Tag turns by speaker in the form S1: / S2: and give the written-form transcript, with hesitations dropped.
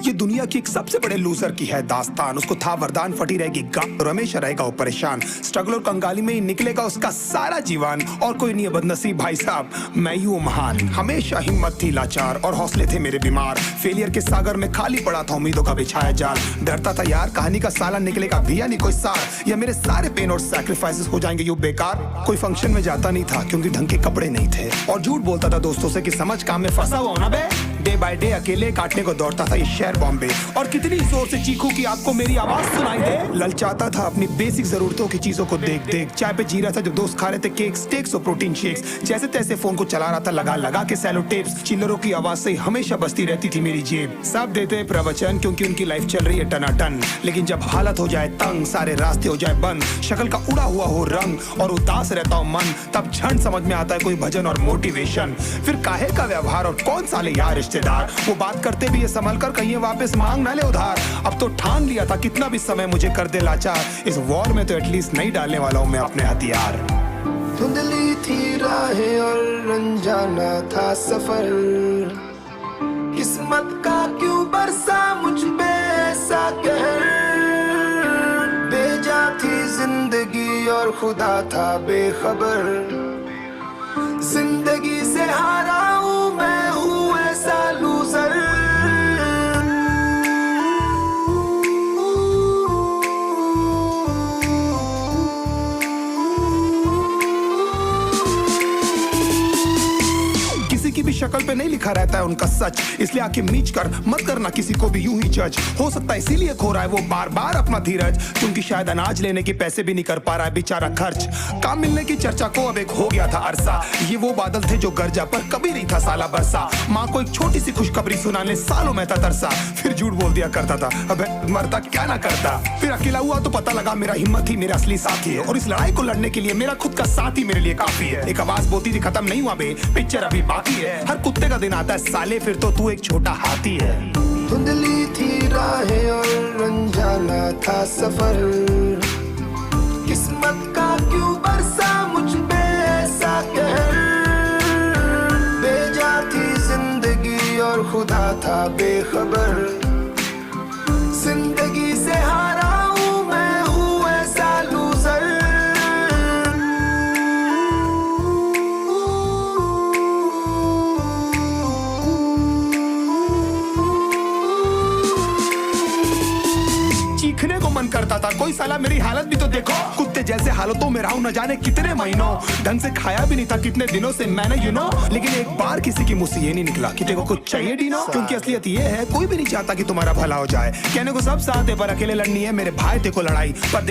S1: ये दुनिया की एक सबसे बड़े लूजर की है दास्तान। उसको था वरदान, फटी रहेगी गांड और हमेशा रहेगा वो परेशान। स्ट्रगल और कंगाली में ही निकलेगा उसका सारा जीवन। और कोई नहीं है बदनसीब भाई साहब, मैं ही हूँ महान। हमेशा हिम्मत थी लाचार और हौसले थे मेरे बीमार। फेलियर के सागर में खाली पड़ा था उम्मीदों का बिछाया जाल। डरता था यार कहानी का साला निकलेगा भी या नहीं कोई सार, या मेरे सारे पेन और सैक्रिफाइसेस हो जाएंगे यूं बेकार। कोई फंक्शन में जाता नहीं था क्योंकि ढंग के कपड़े नहीं थे, और झूठ बोलता था दोस्तों से कि समझ काम में फंसा हुआ ना बे। डे बाय डे अकेले काटने को दौड़ता था ये शहर बॉम्बे। और कितनी जोर से चीखूं कि आपको मेरी आवाज सुनाई दे। ललचाता था अपनी बेसिक जरूरतों की चीजों को देख देख। चाय पे जी रहा था जब दोस्त खा रहे थे केक, स्टेक्स और प्रोटीन शेक्स। जैसे तैसे फोन को चला रहा था लगा लगा के सैलो टेप्स। चिल्लरों की आवाज से हमेशा बजती रहती थी मेरी जेब। सब देते प्रवचन क्योंकि उनकी लाइफ चल रही है टनाटन, लेकिन जब हालत हो जाए तंग, सारे रास्ते हो जाए बंद, शक्ल का उड़ा हुआ हो रंग और उदास रहता हो मन, तब क्षण समझ में आता है कोई भजन और मोटिवेशन। फिर काहे का व्यवहार और कौन साले यार रिश्तेदार, वो बात करते भी ये संभल कर कहीं वापस मांग ना ले उधार। अब तो ठान लिया था कितना भी समय मुझे कर दे लाचार, इस वॉर में तो एटलीस्ट नहीं डालने वाला हूं मैं अपने हथियार।
S2: धुंधली थी राहें और अनजाना था सफर, किस्मत का क्यों बरसा मुझ पे ऐसा कहर। बेजा थी जिंदगी और खुदा था बेखबर, जिंदगी से हारा हूँ मैं, हूँ ऐसा लूजर।
S1: किसी की भी शक्ल पे नहीं लिखा रहता है उनका सच, इसलिए आके मीच कर मत करना किसी को भी यूं ही जज। हो सकता है इसीलिए खो रहा है वो बार बार अपना धीरज, क्योंकि शायद अनाज लेने के पैसे भी नहीं कर पा रहा है बेचारा खर्च। काम मिलने की चर्चा को अब एक हो गया था अरसा, ये वो बादल थे जो गरजा पर कभी नहीं था साला बरसा। माँ को एक छोटी सी खुशखबरी सुनाने सालों में था तरसा, फिर झूठ बोल दिया करता था अबे मरता क्या ना करता। फिर अकेला हुआ तो पता लगा मेरा हिम्मत ही मेरा असली साथी है, और इस लड़ाई को लड़ने के लिए मेरा खुद का साथ ही मेरे लिए काफी है। एक आवाज बोलती थी खत्म नहीं हुआ बे, पिक्चर अभी बाकी है। हर कुत्ते का दिन आता है साले, फिर तो तू एक छोटा हाथी है।
S2: धुंधली थी राहें और अनजाना था सफर, किस्मत का क्यों बरसा मुझ पे ऐसा कहर। बेजा थी जिंदगी और खुदा था बेखबर, जिंदगी से हारा हूँ मैं, हूँ ऐसा लूजर।
S1: चीखने को मन करता था, कोई साला मेरी हालत भी तो देखो। कुत्ते जैसे हालतों में रहा न जाने कितने महीनों, ढंग से खाया भी नहीं था कितने दिनों से मैंने लेकिन एक बार किसी की मुंह से ये नहीं निकला कि तेरे को कुछ चाहिए डीनो। क्योंकि असलियत ये है कोई भी नहीं चाहता कि तुम्हारा भला हो जाए। कहने को सब साथ है पर अकेले लड़नी है मेरे भाई, तेरे को लड़ाई पर